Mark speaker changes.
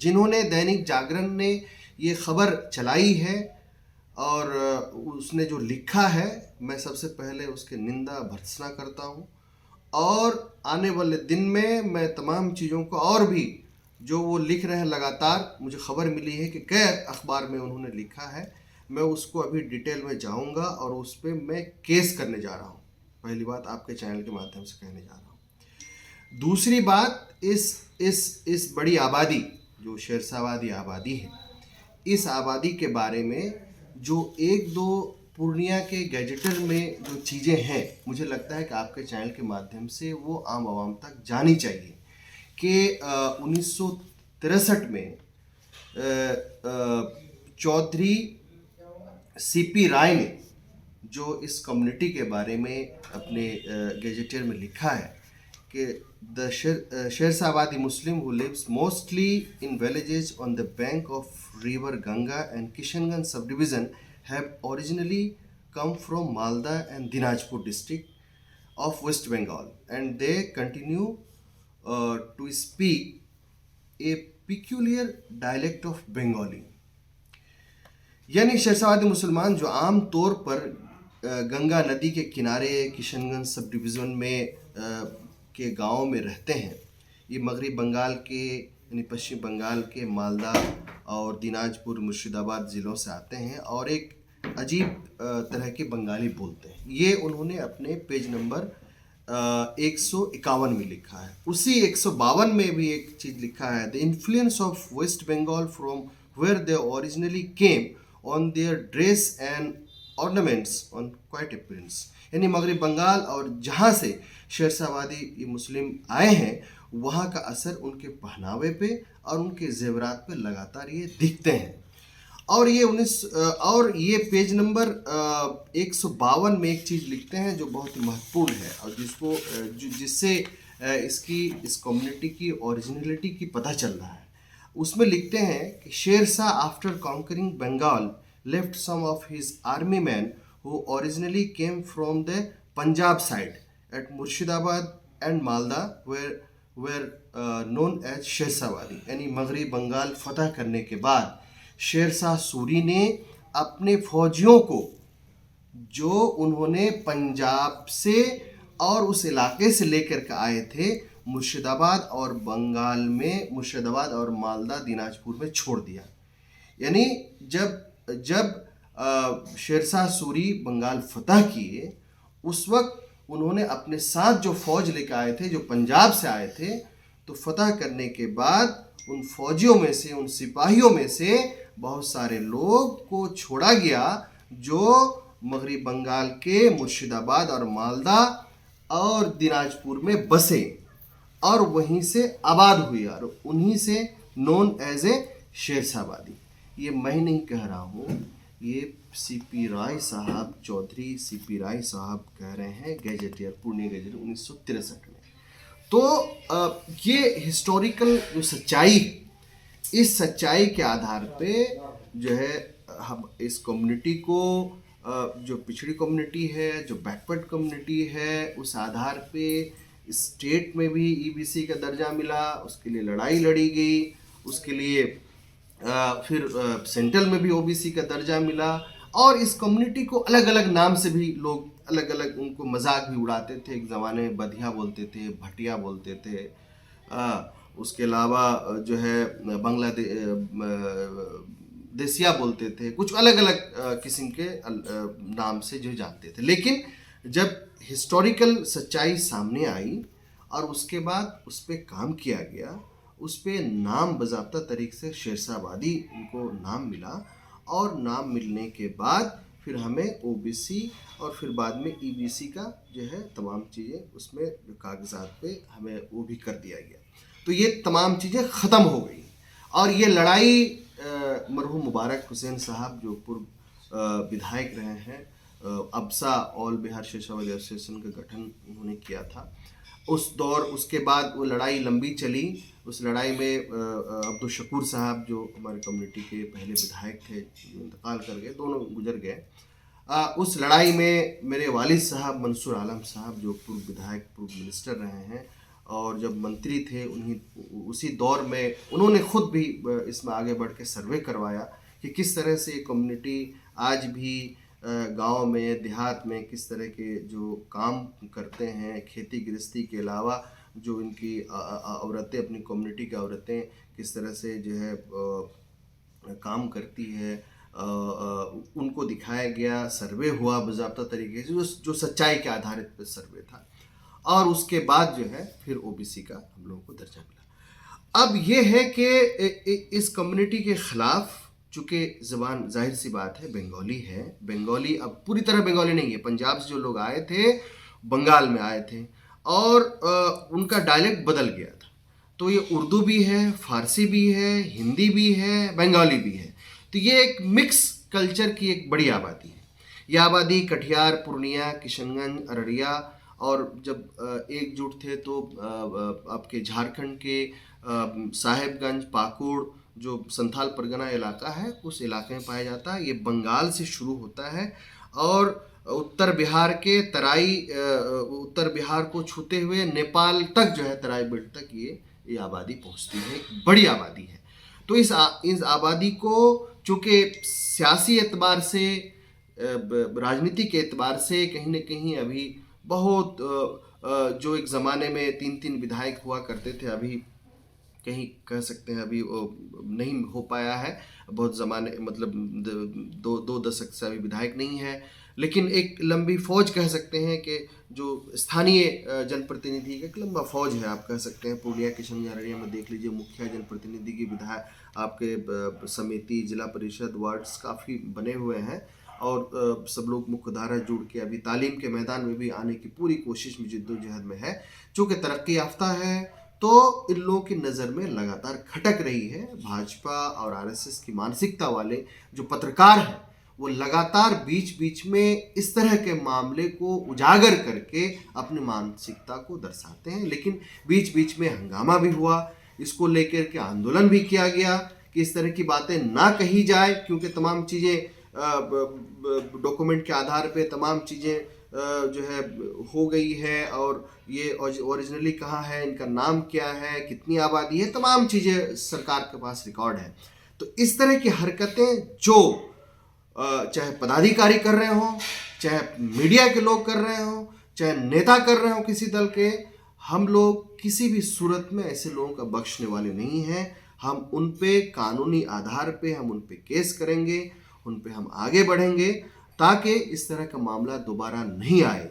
Speaker 1: जिन्होंने दैनिक जागरण ने ये खबर चलाई है और उसने जो लिखा है, मैं सबसे पहले उसके निंदा भर्त्सना करता हूँ। और आने वाले दिन में मैं तमाम चीज़ों को और भी जो वो लिख रहे हैं, लगातार मुझे खबर मिली है कि कई अखबार में उन्होंने लिखा है, मैं उसको अभी डिटेल में जाऊंगा और उस पर मैं केस करने जा रहा हूँ। पहली बात आपके चैनल के माध्यम से कहने जा रहा हूँ। दूसरी बात, इस बड़ी आबादी जो शेरशाहवादी आबादी है, इस आबादी के बारे में जो एक दो पूर्णिया के गैजेटर में जो चीज़ें हैं, मुझे लगता है कि आपके चैनल के माध्यम से वो आम आवाम तक जानी चाहिए कि 1963 में चौधरी सीपी राय ने जो इस कम्युनिटी के बारे में अपने गैजेटियर में लिखा है कि the Shershahbadi Muslim who lives mostly in villages on the bank of river Ganga and Kishanganj sub division have originally come from Malda and Dinajpur district of West Bengal, and they continue to speak a peculiar dialect of Bengali. यानी शेरशाहवादी मुसलमान जो आम तौर पर गंगा नदी के किनारे Kishanganj sub division में के गाँव में रहते हैं, ये मगरबी बंगाल के यानी पश्चिम बंगाल के मालदा और दिनाजपुर मुर्शिदाबाद ज़िलों से आते हैं और एक अजीब तरह की बंगाली बोलते हैं। ये उन्होंने अपने पेज नंबर 151 में लिखा है। उसी 152 में भी एक चीज़ लिखा है, the influence of West Bengal from where they originally came on their dress and ornaments on quite appearance. यानी मगरबी बंगाल और जहाँ से शेरशाहवादी ये मुस्लिम आए हैं, वहाँ का असर उनके पहनावे पे और उनके जेवरात पे लगातार ये दिखते हैं। और ये पेज नंबर 152 में एक चीज़ लिखते हैं जो बहुत ही महत्वपूर्ण है और जिससे इस कम्युनिटी की ओरिजिनलिटी की पता चल रहा है। उसमें लिखते हैं कि Sher Shah after conquering Bengal left some of his army man who originally came from the Punjab side at Murshidabad and Malda were known as Shershahbadi. यानी मगरबी बंगाल फतह करने के बाद शेरशाह सूरी ने अपने फौजियों को जो उन्होंने पंजाब से और उस इलाके से लेकर के आए थे, मुर्शिदाबाद और बंगाल में मुर्शिदाबाद और मालदा दिनाजपुर में छोड़ दिया। यानी जब शेरशाह सूरी बंगाल फतह किए, उस वक्त उन्होंने अपने साथ जो फौज लेकर आए थे, जो पंजाब से आए थे, तो फतह करने के बाद उन फौजियों में से, उन सिपाहियों में से बहुत सारे लोग को छोड़ा गया जो मगरबी बंगाल के मुर्शिदाबाद और मालदा और दिनाजपुर में बसे और वहीं से आबाद हुए और उन्हीं से नोन एज ए शेरशाहवादी। ये मैं नहीं कह रहा हूँ, ये सीपी राय साहब, चौधरी सीपी राय साहब कह रहे हैं, गैजेटियर, पूर्णिया गैजेट 1963 में। तो ये हिस्टोरिकल जो सच्चाई, इस सच्चाई के आधार पे जो है हम इस कम्युनिटी को, जो पिछड़ी कम्युनिटी है, जो बैकवर्ड कम्युनिटी है, उस आधार पे स्टेट में भी ईबीसी का दर्जा मिला, उसके लिए लड़ाई लड़ी गई, उसके लिए फिर सेंट्रल में भी ओबीसी का दर्जा मिला। और इस कम्युनिटी को अलग अलग नाम से भी लोग अलग अलग उनको मजाक भी उड़ाते थे। एक ज़माने में बधिया बोलते थे, भटिया बोलते थे, उसके अलावा जो है देसिया बोलते थे, कुछ अलग अलग किस्म के नाम से जो जानते थे। लेकिन जब हिस्टोरिकल सच्चाई सामने आई और उसके बाद उस पर काम किया गया, उस पर नाम बाज़ाब्ता तरीके से शेरशाहवादी उनको नाम मिला और नाम मिलने के बाद फिर हमें ओबीसी और फिर बाद में ईबीसी का जो है तमाम चीज़ें उसमें जो कागजात पे हमें वो भी कर दिया गया। तो ये तमाम चीज़ें ख़त्म हो गई और ये लड़ाई मरहूम मुबारक हुसैन साहब जो पूर्व विधायक रहे हैं, अब्सा ऑल बिहार शेरशाहवादी एसोसिएशन का गठन उन्होंने किया था उस दौर। उसके बाद वो लड़ाई लंबी चली। उस लड़ाई में अब्दुल शकूर साहब जो हमारे कम्युनिटी के पहले विधायक थे, इंतकाल कर गए, दोनों गुजर गए। उस लड़ाई में मेरे वालिद साहब मंसूर आलम साहब जो पूर्व विधायक, पूर्व मिनिस्टर रहे हैं, और जब मंत्री थे उन्हीं उसी दौर में उन्होंने खुद भी इसमें आगे बढ़ के सर्वे करवाया कि किस तरह से ये कम्युनिटी आज भी गांव में देहात में किस तरह के जो काम करते हैं, खेती गृहस्थी के अलावा जो इनकी औरतें, अपनी कम्युनिटी की औरतें किस तरह से जो है काम करती है, उनको दिखाया गया, सर्वे हुआ बाज़ाब्ता तरीके से, जो सच्चाई के आधारित पर सर्वे था। और उसके बाद जो है फिर ओबीसी का हम लोगों को दर्जा मिला। अब ये है कि इस कम्युनिटी के खिलाफ, चूँकि ज़बान जाहिर सी बात है बंगाली है, बंगाली अब पूरी तरह बंगाली नहीं है, पंजाब से जो लोग आए थे, बंगाल में आए थे और उनका डायलेक्ट बदल गया था। तो ये उर्दू भी है, फारसी भी है, हिंदी भी है, बंगाली भी है। तो ये एक मिक्स कल्चर की एक बड़ी आबादी है। ये आबादी कटिहार, पूर्णिया, किशनगंज, अररिया और जब एकजुट थे तो आपके झारखंड के साहेबगंज, पाकुड़ जो संथाल परगना इलाका है, उस इलाके में पाया जाता है। ये बंगाल से शुरू होता है और उत्तर बिहार के तराई, उत्तर बिहार को छूते हुए नेपाल तक जो है, तराई बेल्ट तक ये आबादी पहुंचती है, एक बड़ी आबादी है। तो इस आबादी को चूँकि सियासी एतबार से, राजनीति के एतबार से कहीं न कहीं अभी बहुत जो एक ज़माने में 3-3 विधायक हुआ करते थे, अभी कहीं कह सकते हैं अभी नहीं हो पाया है। बहुत ज़माने मतलब दो दशक से अभी विधायक नहीं है, लेकिन एक लंबी फौज कह सकते हैं कि जो स्थानीय जनप्रतिनिधि का एक लंबा फौज है, आप कह सकते हैं। पूर्णिया, किशनगंज, अररिया में देख लीजिए, मुखिया जनप्रतिनिधि की विधायक आपके समिति, जिला परिषद, वार्ड्स काफ़ी बने हुए हैं और सब लोग मुख्य धारा जुड़ के अभी तालीम के मैदान में भी आने की पूरी कोशिश में, जिद्दोजहद में है। चूँकि तरक्की याफ्ता है तो इन लोगों की नज़र में लगातार खटक रही है। भाजपा और आरएसएस की मानसिकता वाले जो पत्रकार हैं, वो लगातार बीच बीच में इस तरह के मामले को उजागर करके अपनी मानसिकता को दर्शाते हैं। लेकिन बीच बीच में हंगामा भी हुआ, इसको लेकर के आंदोलन भी किया गया कि इस तरह की बातें ना कही जाए, क्योंकि तमाम चीज़ें डॉक्यूमेंट के आधार पे तमाम चीज़ें जो है हो गई है और ये ओरिजिनली कहाँ है, इनका नाम क्या है, कितनी आबादी है, तमाम चीज़ें सरकार के पास रिकॉर्ड है। तो इस तरह की हरकतें जो चाहे पदाधिकारी कर रहे हों, चाहे मीडिया के लोग कर रहे हों, चाहे नेता कर रहे हों किसी दल के, हम लोग किसी भी सूरत में ऐसे लोगों का बख्शने वाले नहीं हैं। हम उन पे कानूनी आधार पे हम उन पे केस करेंगे, उन पे हम आगे बढ़ेंगे ताकि इस तरह का मामला दोबारा नहीं आए।